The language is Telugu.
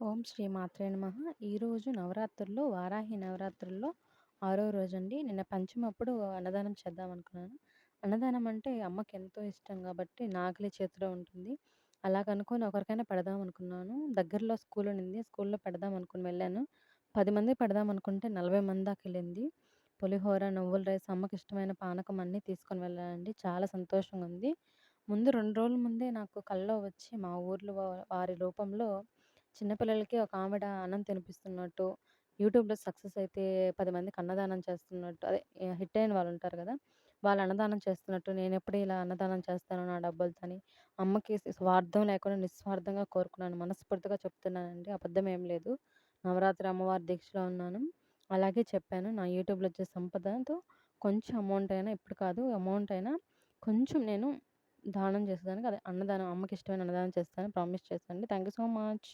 ఓం శ్రీ మాత్రే నమః. ఈరోజు నవరాత్రుల్లో వారాహి నవరాత్రుల్లో ఆరో రోజండి. నిన్న పంచమప్పుడు అన్నదానం చేద్దామనుకున్నాను. అన్నదానం అంటే అమ్మకి ఎంతో ఇష్టం గాబట్టి నాగలి చేతిలో ఉంటుంది. అలాగనుకోని ఒకరికైనా పెడదామనుకున్నాను. దగ్గరలో స్కూల్ ఉండింది. స్కూల్‌లో పెడదామనుకుని వెళ్ళాను. 10 మందికి పెడదామనుకుంటే 40 మంది దాకెళ్ళింది. పులిహోర, నువ్వుల రైస్, అమ్మకిష్టమైన పానకం అన్నీ తీసుకొని వెళ్ళానండి. చాలా సంతోషంగుంది. ముందు 2 రోజుల ముందే నాకు కల్లో వచ్చి మా ఊర్లో వారి రూపంలో చిన్న పిల్లలకి ఒక ఆవిడ అన్నం తినిపిస్తున్నట్టు, యూట్యూబ్‌లో సక్సెస్ అయితే 10 మందికి అన్నదానం చేస్తున్నట్టు, అదే హిట్ అయిన వాళ్ళుంటారు గదా! వాళ్ళు అన్నదానం చేస్తున్నట్టు, నేనెప్పుడు ఇలా అన్నదానం చేస్తాను నా డబ్బులతోని. అమ్మకి స్వార్థం లేకుండా నిస్వార్థంగా కోరుకున్నాను. మనస్ఫూర్తిగా చెప్తున్నానండి. అబద్ధం ఏం లేదు. నవరాత్రి అమ్మవారి దీక్షలో ఉన్నాను. అలాగే చెప్పాను. నా యూట్యూబ్‌లో వచ్చే సంపదతో కొంచెం అమౌంట్ అయినా ఇప్పుడు కాదు అమౌంట్ అయినా కొంచెం నేను దానం చేసేదానికి అదే అన్నదానం అమ్మకిష్టమైన అన్నదానం చేస్తానని ప్రామిస్ చేశానండి. Thank you so much.